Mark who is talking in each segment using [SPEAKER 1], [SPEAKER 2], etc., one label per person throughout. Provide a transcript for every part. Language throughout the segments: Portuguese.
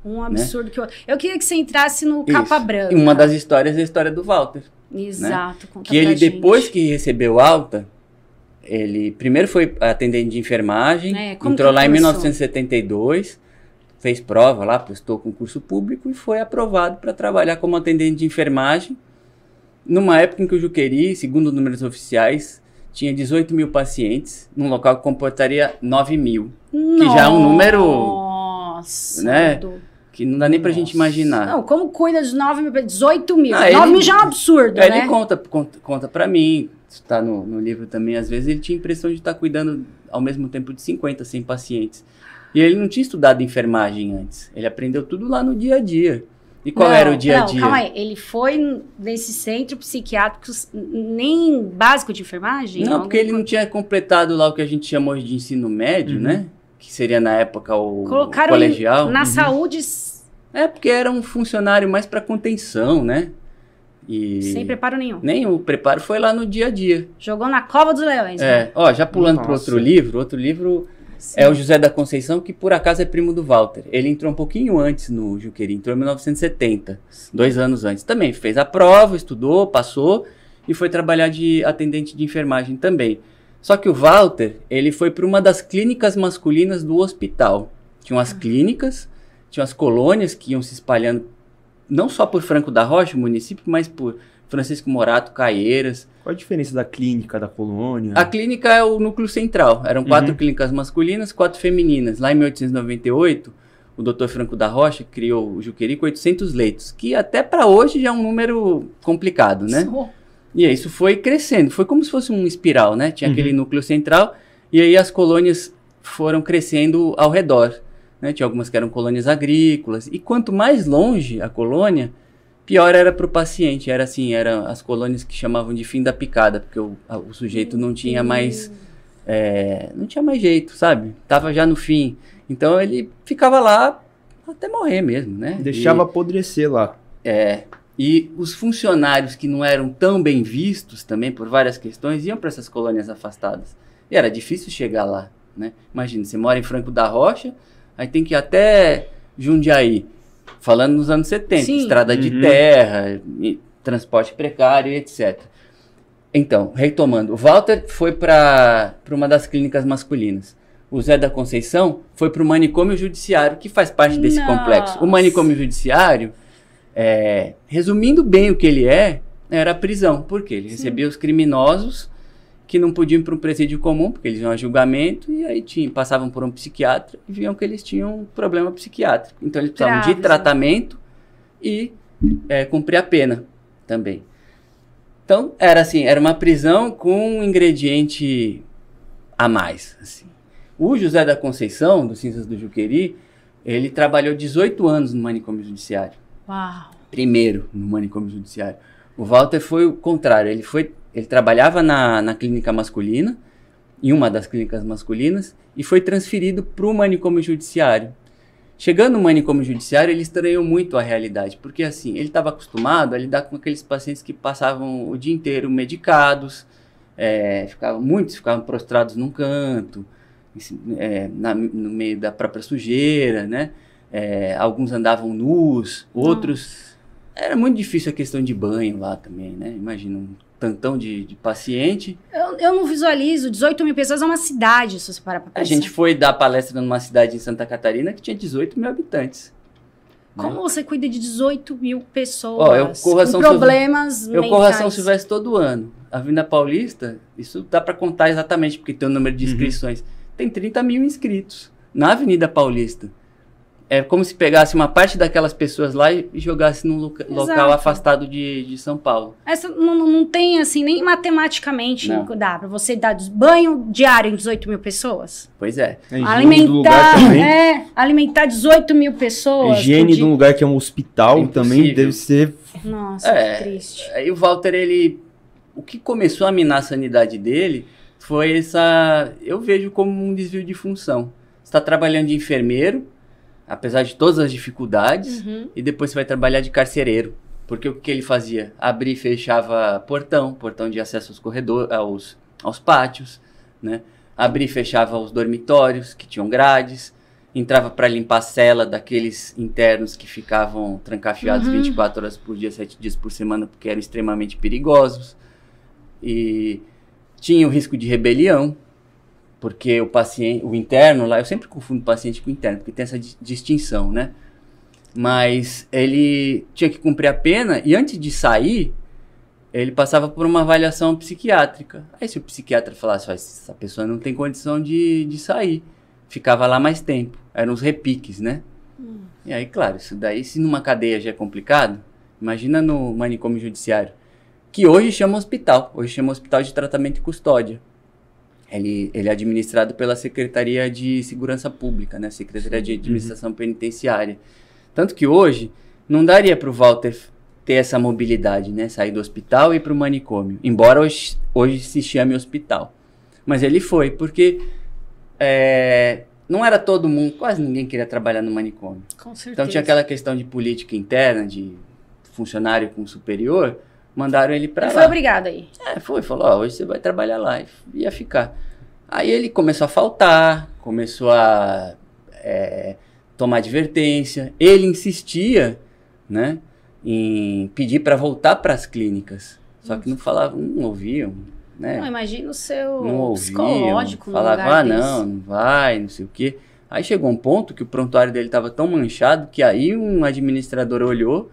[SPEAKER 1] Um absurdo que eu queria que você entrasse no Capa Branca.
[SPEAKER 2] E uma das histórias é a história do Walter.
[SPEAKER 1] Exato.
[SPEAKER 2] Né? Que ele, depois que recebeu alta, ele primeiro foi atendente de enfermagem, entrou lá em 1972, fez prova lá, prestou concurso público e foi aprovado para trabalhar como atendente de enfermagem, numa época em que o Juqueri, segundo números oficiais, tinha 18 mil pacientes, num local que comportaria 9 mil. Que já é um número...
[SPEAKER 1] Nossa!
[SPEAKER 2] Né? Que não dá nem pra gente imaginar.
[SPEAKER 1] Não, como cuida de 9 mil, 18 mil? 9 mil já é um absurdo, né?
[SPEAKER 2] Ele conta pra mim, está no livro também, às vezes ele tinha a impressão de estar cuidando ao mesmo tempo de 50, 100 pacientes. E ele não tinha estudado enfermagem antes. Ele aprendeu tudo lá no dia a dia. E qual era o dia a dia?
[SPEAKER 1] Calma aí. Ele foi nesse centro psiquiátrico nem básico de enfermagem?
[SPEAKER 2] Não, porque ele não tinha completado lá o que a gente chamou de ensino médio, né? Que seria na época o colegial.
[SPEAKER 1] Na saúde...
[SPEAKER 2] É, porque era um funcionário mais para contenção, né? E
[SPEAKER 1] sem preparo nenhum.
[SPEAKER 2] Nenhum, o preparo foi lá no dia a dia.
[SPEAKER 1] Jogou na cova dos leões.
[SPEAKER 2] Né? Ó, já pulando para outro livro é o José da Conceição, que por acaso é primo do Walter. Ele entrou um pouquinho antes no Juqueri, entrou em 1970, 2 anos antes. Também fez a prova, estudou, passou e foi trabalhar de atendente de enfermagem também. Só que o Walter, ele foi para uma das clínicas masculinas do hospital. Tinham as clínicas, tinham as colônias que iam se espalhando, não só por Franco da Rocha, o município, mas por Francisco Morato, Caieiras.
[SPEAKER 3] Qual a diferença da clínica, da colônia?
[SPEAKER 2] A clínica é o núcleo central. Eram 4 clínicas masculinas, 4 femininas. Lá em 1898, o Dr. Franco da Rocha criou o Juqueri com 800 leitos, que até para hoje já é um número complicado, né? E aí isso foi crescendo, foi como se fosse um espiral, né? Tinha aquele núcleo central e aí as colônias foram crescendo ao redor, né? Tinha algumas que eram colônias agrícolas e quanto mais longe a colônia, pior era para o paciente. Era assim, eram as colônias que chamavam de fim da picada, porque o sujeito não tinha mais jeito, sabe? Tava já no fim. Então ele ficava lá até morrer mesmo, né?
[SPEAKER 3] Deixava apodrecer lá.
[SPEAKER 2] E os funcionários que não eram tão bem vistos também por várias questões iam para essas colônias afastadas. E era difícil chegar lá, né? Imagina, você mora em Franco da Rocha, aí tem que ir até Jundiaí, falando nos anos 70, Sim. estrada de terra, transporte precário, etc. Então, retomando, o Walter foi para uma das clínicas masculinas. O Zé da Conceição foi para o manicômio judiciário, que faz parte desse complexo. O manicômio judiciário... resumindo bem o que ele era a prisão, porque ele recebia os criminosos que não podiam ir para um presídio comum, porque eles iam a julgamento, e aí passavam por um psiquiatra e viam que eles tinham um problema psiquiátrico. Então eles precisavam de tratamento e cumprir a pena também. Então era uma prisão com um ingrediente a mais. Assim. O José da Conceição, do Cinzas do Juqueri, ele trabalhou 18 anos no manicômio judiciário.
[SPEAKER 1] Uau.
[SPEAKER 2] Primeiro no manicômio judiciário. O Walter foi o contrário, ele trabalhava na clínica masculina, em uma das clínicas masculinas, e foi transferido para o manicômio judiciário. Chegando no manicômio judiciário, ele estranhou muito a realidade, porque assim, ele estava acostumado a lidar com aqueles pacientes que passavam o dia inteiro medicados, muitos ficavam prostrados num canto, no meio da própria sujeira, né? Alguns andavam nus, outros... Era muito difícil a questão de banho lá também, né? Imagina um tantão de paciente.
[SPEAKER 1] Eu não visualizo, 18 mil pessoas é uma cidade, se você parar pra pensar.
[SPEAKER 2] A gente foi dar palestra numa cidade em Santa Catarina que tinha 18 mil habitantes.
[SPEAKER 1] Como você cuida de 18 mil pessoas
[SPEAKER 2] com
[SPEAKER 1] problemas mentais?
[SPEAKER 2] Eu corro a São Silvestre todo ano. A Avenida Paulista, isso dá para contar exatamente, porque tem o número de inscrições. Tem 30 mil inscritos na Avenida Paulista. É como se pegasse uma parte daquelas pessoas lá e jogasse num local afastado de São Paulo.
[SPEAKER 1] Essa não tem, assim, nem matematicamente dá para você dar banho diário em 18 mil pessoas?
[SPEAKER 2] Pois é.
[SPEAKER 1] Alimentar 18 mil pessoas.
[SPEAKER 3] Higiene de um lugar que é um hospital também deve ser...
[SPEAKER 1] Nossa, que triste.
[SPEAKER 2] Aí o Walter, o que começou a minar a sanidade dele foi eu vejo como um desvio de função. Você está trabalhando de enfermeiro, apesar de todas as dificuldades, e depois você vai trabalhar de carcereiro. Porque o que ele fazia? Abria e fechava portão de acesso aos corredores, aos pátios, né? Abria e fechava os dormitórios, que tinham grades, entrava para limpar a cela daqueles internos que ficavam trancafiados 24 horas por dia, 7 dias por semana, porque eram extremamente perigosos. E tinha o risco de rebelião, porque o interno lá, eu sempre confundo paciente com interno, porque tem essa distinção, né? Mas ele tinha que cumprir a pena e antes de sair, ele passava por uma avaliação psiquiátrica. Aí se o psiquiatra falasse, essa pessoa não tem condição de sair, ficava lá mais tempo. Eram os repiques, né? E aí, claro, isso daí, se numa cadeia já é complicado, imagina no manicômio judiciário, que hoje chama hospital, de tratamento e custódia. Ele é administrado pela Secretaria de Segurança Pública, né? Secretaria de Administração Penitenciária. Tanto que hoje não daria para o Walter ter essa mobilidade, né? Sair do hospital e ir para o manicômio. Embora hoje se chame hospital. Mas ele foi, porque não era todo mundo, quase ninguém queria trabalhar no manicômio.
[SPEAKER 1] Com certeza.
[SPEAKER 2] Então tinha aquela questão de política interna, de funcionário com superior, mandaram ele para lá.
[SPEAKER 1] Ele foi obrigado aí.
[SPEAKER 2] Falou, hoje você vai trabalhar lá. E ia ficar. Aí ele começou a faltar, começou a tomar advertência. Ele insistia, né, em pedir para voltar para as clínicas. Só que não falavam, não ouviam, né?
[SPEAKER 1] Não, imagina o seu
[SPEAKER 2] não
[SPEAKER 1] psicológico
[SPEAKER 2] ouviam, falava, não vai, não sei o quê. Aí chegou um ponto que o prontuário dele estava tão manchado que aí um administrador olhou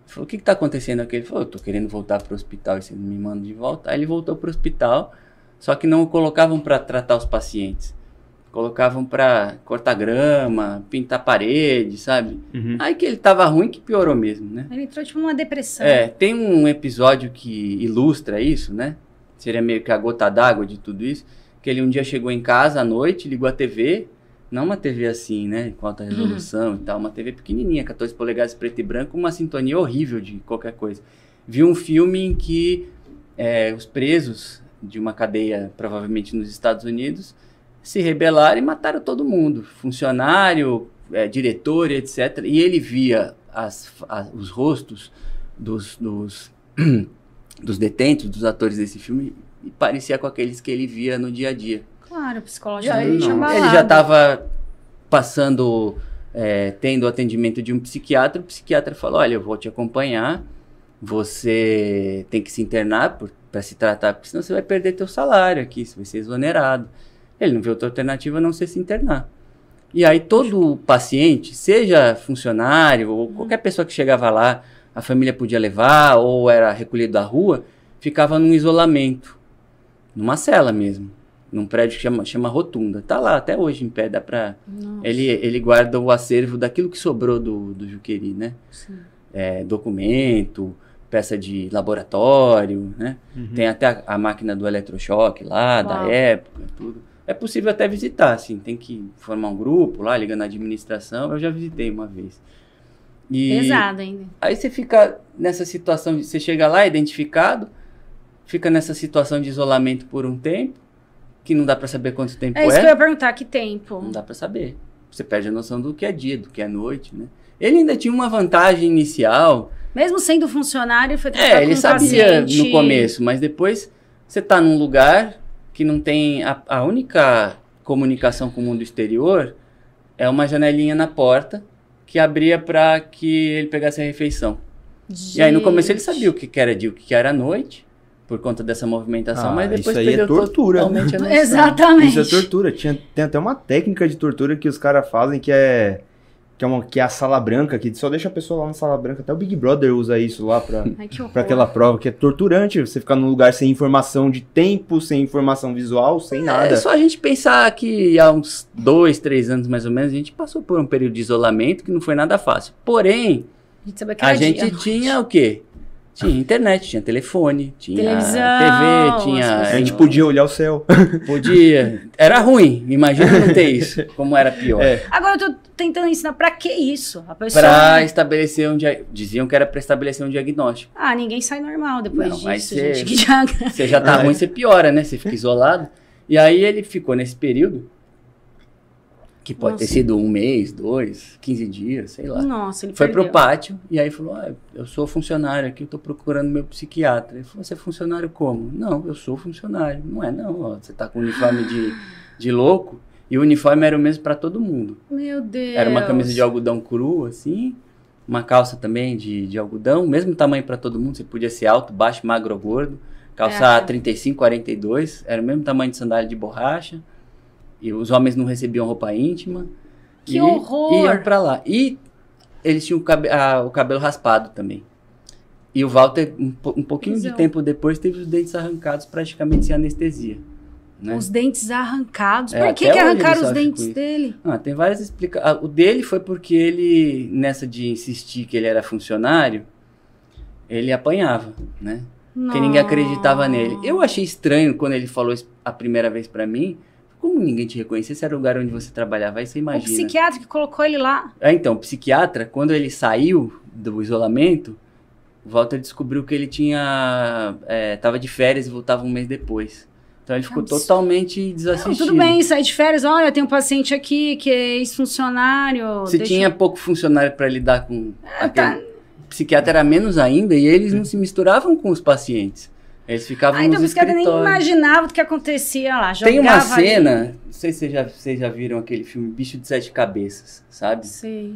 [SPEAKER 2] e falou, o que está acontecendo aqui? Ele falou, eu tô querendo voltar para o hospital e você não me manda de volta. Aí ele voltou para o hospital, só que não o colocavam para tratar os pacientes. Colocavam para cortar grama, pintar parede, sabe? Aí que ele tava ruim, que piorou mesmo, né?
[SPEAKER 1] Ele entrou tipo numa depressão.
[SPEAKER 2] Tem um episódio que ilustra isso, né? Seria meio que a gota d'água de tudo isso. Que ele um dia chegou em casa à noite, ligou a TV. Não uma TV assim, né? Com alta resolução e tal. Uma TV pequenininha, 14 polegadas, preto e branco. Uma sintonia horrível de qualquer coisa. Viu um filme em que os presos de uma cadeia, provavelmente nos Estados Unidos, se rebelaram e mataram todo mundo. Funcionário, diretor, etc. E ele via os rostos dos detentos, dos atores desse filme, e parecia com aqueles que ele via no dia a dia.
[SPEAKER 1] Claro, psicologicamente abalado.
[SPEAKER 2] Ele já estava passando, tendo atendimento de um psiquiatra. O psiquiatra falou, olha, eu vou te acompanhar, você tem que se internar para se tratar, porque senão você vai perder teu salário aqui, você vai ser exonerado. Ele não vê outra alternativa a não ser se internar. E aí todo paciente, seja funcionário ou qualquer pessoa que chegava lá, a família podia levar ou era recolhido da rua, ficava num isolamento, numa cela mesmo, num prédio que chama Rotunda. Tá lá até hoje em pé, dá pra... Ele guarda o acervo daquilo que sobrou do Juqueri, né? Sim. Documento, peça de laboratório, né? Tem até a máquina do eletrochoque lá, da época, tudo. É possível até visitar, assim, tem que formar um grupo lá, liga na administração, eu já visitei uma vez.
[SPEAKER 1] Pesado ainda.
[SPEAKER 2] Aí você fica nessa situação, você chega lá identificado, fica nessa situação de isolamento por um tempo, que não dá pra saber quanto tempo é.
[SPEAKER 1] É isso que eu ia perguntar, que tempo?
[SPEAKER 2] Não dá pra saber. Você perde a noção do que é dia, do que é noite, né? Ele ainda tinha uma vantagem inicial.
[SPEAKER 1] Mesmo sendo funcionário, foi tratar com
[SPEAKER 2] ele sabia no começo, mas depois você tá num lugar que não tem... A única comunicação com o mundo exterior é uma janelinha na porta que abria para que ele pegasse a refeição. Gente. E aí no começo ele sabia o que era dia, o que era noite, por conta dessa movimentação, mas depois
[SPEAKER 3] isso aí é tortura.
[SPEAKER 2] Totalmente a noção.
[SPEAKER 1] Exatamente.
[SPEAKER 3] Isso é tortura. Tem até uma técnica de tortura que os caras fazem que é a sala branca, que só deixa a pessoa lá na sala branca. Até o Big Brother usa isso lá pra aquela prova, que é torturante. Você ficar num lugar sem informação de tempo, sem informação visual, sem nada.
[SPEAKER 2] É só a gente pensar que há uns 2, 3 anos mais ou menos, a gente passou por um período de isolamento que não foi nada fácil. Porém, a gente tinha o quê? Tinha internet, tinha telefone, tinha
[SPEAKER 1] televisão,
[SPEAKER 2] TV, tinha...
[SPEAKER 3] A gente podia olhar o céu.
[SPEAKER 2] Podia. Era ruim, imagina não ter isso, como era pior.
[SPEAKER 1] Agora eu tô tentando ensinar, pra que isso? A pessoa...
[SPEAKER 2] Pra estabelecer diziam que era pra estabelecer um diagnóstico.
[SPEAKER 1] Ninguém sai normal depois disso,
[SPEAKER 2] mas
[SPEAKER 1] gente.
[SPEAKER 2] Você já tá ruim, você piora, né? Você fica isolado. E aí ele ficou nesse período, que pode ter sido 1 mês, 2, 15 dias, sei lá.
[SPEAKER 1] Nossa, ele
[SPEAKER 2] foi
[SPEAKER 1] perdeu.
[SPEAKER 2] Pro pátio, e aí falou, eu sou funcionário aqui, eu tô procurando meu psiquiatra. Ele falou, você é funcionário como? Não, eu sou funcionário. Não, você tá com uniforme de louco. E o uniforme era o mesmo para todo mundo.
[SPEAKER 1] Meu Deus.
[SPEAKER 2] Era uma camisa de algodão cru, assim, uma calça também de algodão, mesmo tamanho para todo mundo, você podia ser alto, baixo, magro ou gordo. Calça 35, 42, era o mesmo tamanho de sandália de borracha. E os homens não recebiam roupa íntima.
[SPEAKER 1] Que horror!
[SPEAKER 2] Iam pra lá. E eles tinham o cabelo raspado também. E o Walter, um pouquinho de tempo depois, teve os dentes arrancados praticamente sem anestesia. Né?
[SPEAKER 1] Os dentes arrancados? Por que arrancaram os dentes dele?
[SPEAKER 2] Tem várias explicações. O dele foi porque ele, nessa de insistir que ele era funcionário, ele apanhava, né? Porque ninguém acreditava nele. Eu achei estranho quando ele falou isso a primeira vez pra mim. Como ninguém te reconhecia? Esse era o lugar onde você trabalhava, aí você imagina.
[SPEAKER 1] O psiquiatra que colocou ele lá.
[SPEAKER 2] Então, o psiquiatra, quando ele saiu do isolamento, o Walter descobriu que ele tava de férias e voltava um mês depois. Então ele ficou totalmente desassistido.
[SPEAKER 1] Tudo bem, sair de férias, olha, tem um paciente aqui que é ex-funcionário.
[SPEAKER 2] Se tinha pouco funcionário para lidar com o psiquiatra era menos ainda, e eles não se misturavam com os pacientes. Eles ficavam nos escritórios. Então o psiquiatra nem
[SPEAKER 1] imaginava o que acontecia lá.
[SPEAKER 2] Tem uma cena, não sei se vocês já viram aquele filme Bicho de Sete Cabeças, sabe?
[SPEAKER 1] Sei.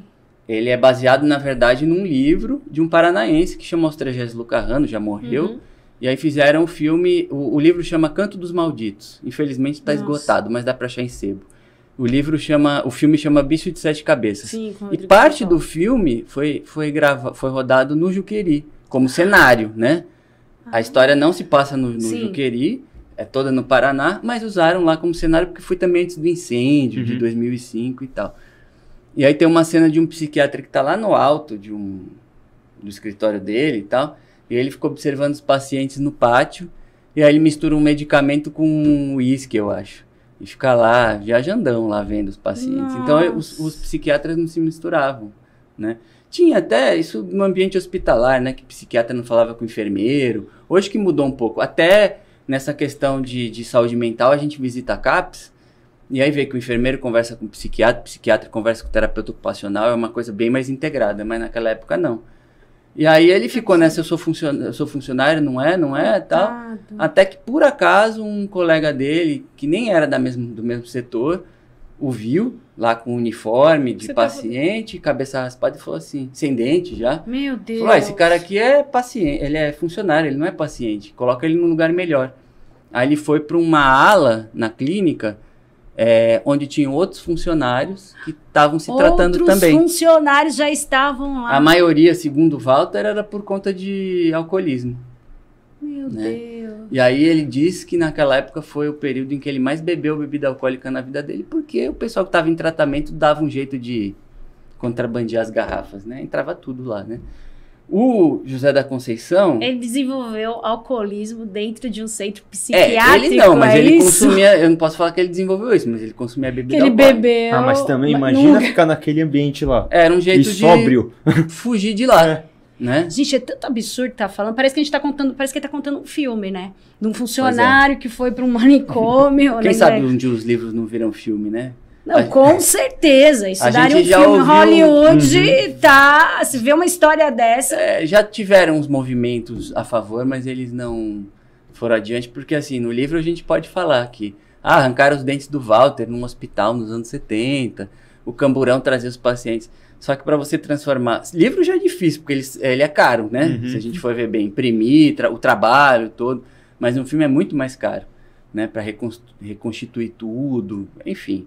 [SPEAKER 2] Ele é baseado, na verdade, num livro de um paranaense que chama Austregésilo Lucarrano, já morreu. Uhum. E aí fizeram o filme, o livro chama Canto dos Malditos. Infelizmente está esgotado, mas dá para achar em sebo. O filme chama Bicho de Sete Cabeças.
[SPEAKER 1] Sim,
[SPEAKER 2] e parte do filme foi rodado no Juqueri, como cenário, né? A história não se passa no Juqueri, é toda no Paraná, mas usaram lá como cenário porque foi também antes do incêndio de 2005 e tal. E aí tem uma cena de um psiquiatra que está lá no alto do escritório dele e tal, e ele ficou observando os pacientes no pátio, e aí ele mistura um medicamento com um uísque, eu acho. E fica lá, viajandão lá vendo os pacientes. Nossa. Então os psiquiatras não se misturavam, né? Tinha até isso no ambiente hospitalar, né? Que psiquiatra não falava com enfermeiro. Hoje que mudou um pouco. Até nessa questão de saúde mental, a gente visita a CAPS, e aí vê que o enfermeiro conversa com o psiquiatra conversa com o terapeuta ocupacional, é uma coisa bem mais integrada, mas naquela época não. E aí ele ficou nessa, eu sou funcionário, não é, tal. Até que, por acaso, um colega dele, que nem era do mesmo setor, o viu lá com uniforme de paciente, cabeça raspada, e falou assim, sem dente já.
[SPEAKER 1] Meu Deus.
[SPEAKER 2] Falou, esse cara aqui é paciente, ele é funcionário, ele não é paciente, coloca ele num lugar melhor. Aí ele foi para uma ala na clínica, onde tinham outros funcionários que estavam se tratando também.
[SPEAKER 1] Outros funcionários já estavam lá.
[SPEAKER 2] A maioria, segundo o Walter, era por conta de alcoolismo.
[SPEAKER 1] Meu Deus.
[SPEAKER 2] E aí ele disse que naquela época foi o período em que ele mais bebeu bebida alcoólica na vida dele, porque o pessoal que estava em tratamento dava um jeito de contrabandear as garrafas, né? Entrava tudo lá, né? O José da Conceição...
[SPEAKER 1] Ele desenvolveu alcoolismo dentro de um centro psiquiátrico,
[SPEAKER 2] ele não, mas ele consumia... Eu não posso falar que ele desenvolveu isso, mas ele consumia bebida alcoólica.
[SPEAKER 1] Ele bebeu...
[SPEAKER 3] mas também imagina ficar naquele ambiente lá.
[SPEAKER 2] Era um jeito
[SPEAKER 3] sóbrio.
[SPEAKER 2] De fugir de lá, né?
[SPEAKER 1] Gente, é tanto absurdo que tá falando. Parece que a gente tá contando... Parece que ele tá contando um filme, né? De um funcionário que foi para um manicômio.
[SPEAKER 2] Quem sabe um dia os livros não viram filme, né?
[SPEAKER 1] Não, com certeza. Isso daria um filme em Hollywood, tá? Se vê uma história dessa...
[SPEAKER 2] já tiveram uns movimentos a favor, mas eles não foram adiante, porque assim, no livro a gente pode falar que arrancaram os dentes do Walter num hospital nos anos 70, o Camburão trazia os pacientes. Só que para você transformar... Livro já é difícil, porque ele é caro, né? Se a gente for ver bem, imprimir, o trabalho todo, mas um filme é muito mais caro, né? Para reconstituir tudo, enfim...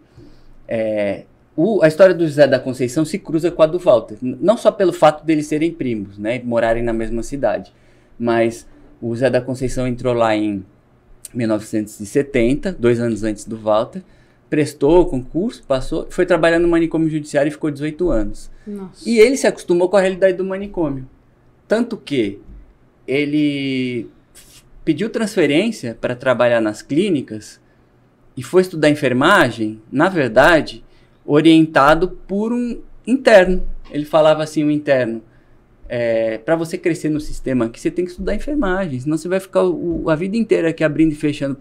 [SPEAKER 2] a história do José da Conceição se cruza com a do Walter, não só pelo fato deles serem primos, né, e morarem na mesma cidade, mas o José da Conceição entrou lá em 1970, 2 anos antes do Walter, prestou o concurso, passou, foi trabalhar no manicômio judiciário e ficou 18 anos.
[SPEAKER 1] Nossa.
[SPEAKER 2] E ele se acostumou com a realidade do manicômio, tanto que ele pediu transferência para trabalhar nas clínicas e foi estudar enfermagem, na verdade, orientado por um interno. Ele falava assim, o interno, para você crescer no sistema aqui, você tem que estudar enfermagem, senão você vai ficar a vida inteira aqui abrindo e fechando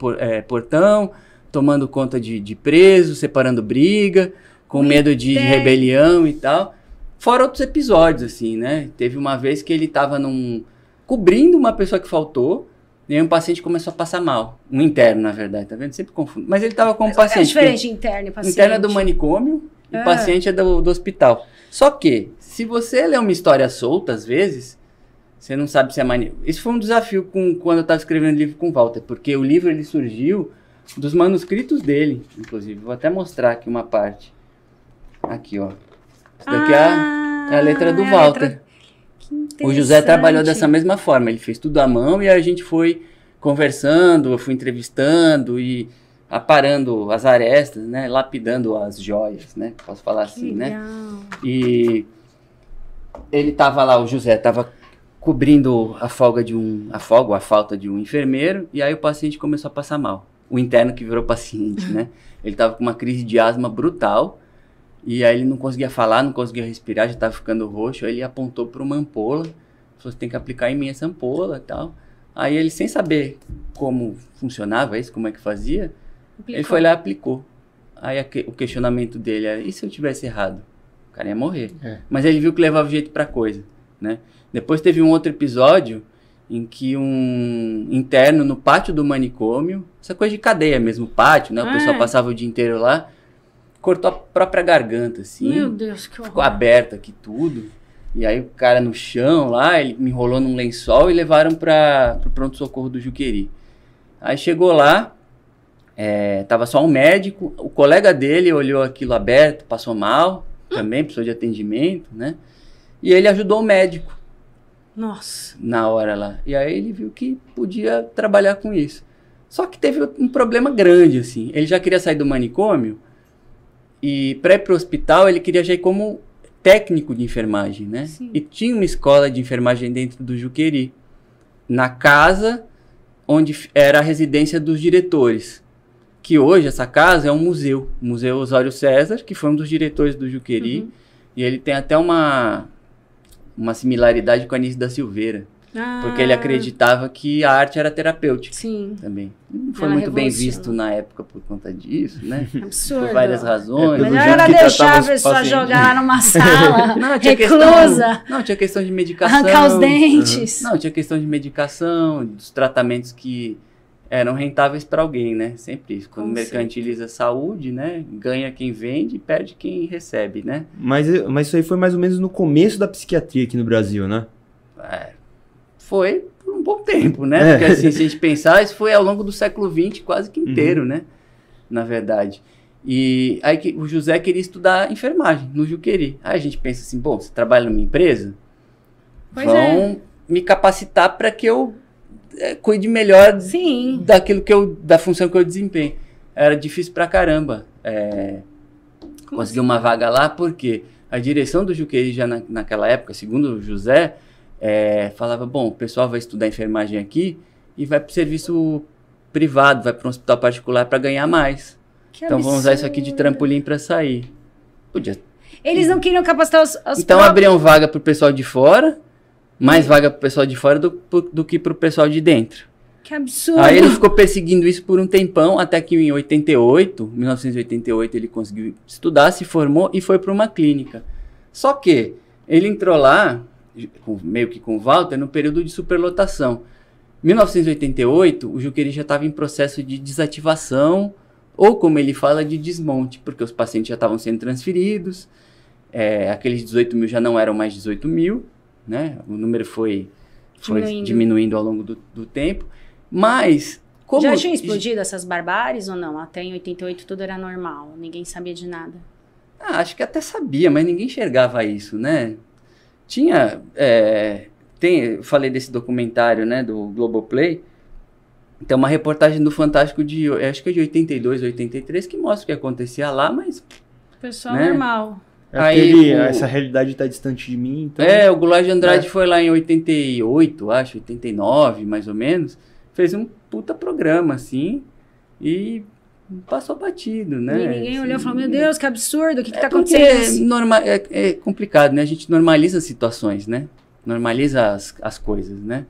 [SPEAKER 2] portão, tomando conta de preso, separando briga, com medo de rebelião e tal. Fora outros episódios, assim, né? Teve uma vez que ele estava cobrindo uma pessoa que faltou, E aí um paciente começou a passar mal. Um interno, na verdade, tá vendo? Sempre confundo. Mas ele tava como paciente.
[SPEAKER 1] É diferente de interno e paciente.
[SPEAKER 2] Interno é do manicômio e paciente é do hospital. Só que, se você lê uma história solta, às vezes, você não sabe se é Isso foi um desafio quando eu estava escrevendo o livro com o Walter, porque o livro ele surgiu dos manuscritos dele, inclusive. Vou até mostrar aqui uma parte. Aqui, ó. Isso daqui é a letra do Walter. O José trabalhou dessa mesma forma. Ele fez tudo à mão e a gente foi conversando, eu fui entrevistando e aparando as arestas, né? Lapidando as joias, né? Posso falar assim, né? E ele tava lá, o José tava cobrindo a falta de um enfermeiro, e aí o paciente começou a passar mal. O interno que virou paciente, né? Ele tava com uma crise de asma brutal, e aí ele não conseguia falar, não conseguia respirar, já tava ficando roxo, aí ele apontou para uma ampola, falou, você tem que aplicar em mim essa ampola e tal. Aí ele, sem saber como funcionava isso, como é que fazia, ele foi lá e aplicou. Aí o questionamento dele era, e se eu tivesse errado? O cara ia morrer. Mas ele viu que levava jeito pra coisa, né? Depois teve um outro episódio em que um interno no pátio do manicômio, essa coisa de cadeia mesmo, pátio, né? O pessoal passava o dia inteiro lá, cortou a própria garganta, assim.
[SPEAKER 1] Meu Deus, que horror.
[SPEAKER 2] Ficou aberto aqui tudo. E aí o cara no chão lá, ele me enrolou num lençol e levaram pro pronto-socorro do Juqueri. Aí chegou lá, tava só um médico, o colega dele olhou aquilo aberto, passou mal, também precisou de atendimento, né? E ele ajudou o médico.
[SPEAKER 1] Nossa.
[SPEAKER 2] Na hora lá. E aí ele viu que podia trabalhar com isso. Só que teve um problema grande, assim. Ele já queria sair do manicômio e para ir pro hospital ele queria já ir como técnico de enfermagem, né?
[SPEAKER 1] Sim.
[SPEAKER 2] E tinha uma escola de enfermagem dentro do Juqueri, na casa onde era a residência dos diretores. Que hoje essa casa é um museu. O Museu Osório César, que foi um dos diretores do Juqueri. E ele tem até uma similaridade com a Anísio da Silveira. Porque ele acreditava que a arte era terapêutica.
[SPEAKER 1] Sim.
[SPEAKER 2] Também. Não foi muito bem visto na época por conta disso, né?
[SPEAKER 1] Absurdo.
[SPEAKER 2] Por várias razões.
[SPEAKER 1] Melhor era deixar a pessoa jogar lá numa sala, reclusa.
[SPEAKER 2] Não, tinha questão de medicação.
[SPEAKER 1] Arrancar os dentes.
[SPEAKER 2] Não, tinha questão de medicação, dos tratamentos que eram rentáveis para alguém, né? Sempre isso. Quando mercantiliza a saúde, né? Ganha quem vende e perde quem recebe, né?
[SPEAKER 3] Mas isso aí foi mais ou menos no começo da psiquiatria aqui no Brasil, né?
[SPEAKER 2] Foi por um bom tempo, né? Porque assim, se a gente pensar, isso foi ao longo do século XX quase que inteiro, né? Na verdade. E aí o José queria estudar enfermagem no Juqueri. Aí a gente pensa assim, bom, você trabalha numa empresa? Vão me capacitar para que eu cuide melhor daquilo da função que eu desempenho. Era difícil pra caramba conseguir uma vaga lá, porque a direção do Juqueri já naquela época, segundo o José, falava, bom, o pessoal vai estudar enfermagem aqui e vai pro serviço privado, vai para um hospital particular para ganhar mais. Então vamos usar isso aqui de trampolim para sair. Podia.
[SPEAKER 1] Eles não queriam capacitar os
[SPEAKER 2] então abriam vaga pro pessoal de fora, mais vaga pro pessoal de fora do que pro pessoal de dentro.
[SPEAKER 1] Que absurdo.
[SPEAKER 2] Aí ele ficou perseguindo isso por um tempão, até que em 1988, ele conseguiu estudar, se formou e foi para uma clínica. Só que ele entrou lá, meio que com o Walter, no período de superlotação. Em 1988, o Juqueri já estava em processo de desativação, ou como ele fala, de desmonte, porque os pacientes já estavam sendo transferidos, aqueles 18 mil já não eram mais 18 mil, né? O número foi diminuindo ao longo do tempo, mas...
[SPEAKER 1] Já tinha explodido essas barbáries ou não? Até em 88 tudo era normal, ninguém sabia de nada.
[SPEAKER 2] Acho que até sabia, mas ninguém enxergava isso, né? Tinha... eu falei desse documentário, né, do Globoplay. Tem uma reportagem do Fantástico acho que é de 82, 83, que mostra o que acontecia lá, mas...
[SPEAKER 1] Pessoal, né? Normal.
[SPEAKER 3] Essa realidade está distante de mim, então...
[SPEAKER 2] o Goulart de Andrade foi lá em 88, acho, 89, mais ou menos. Fez um puta programa, assim, e passou batido, né?
[SPEAKER 1] E ninguém olhou e falou, meu Deus, que absurdo, o que está acontecendo?
[SPEAKER 2] É complicado, né? A gente normaliza as situações, né? Normaliza as coisas, né?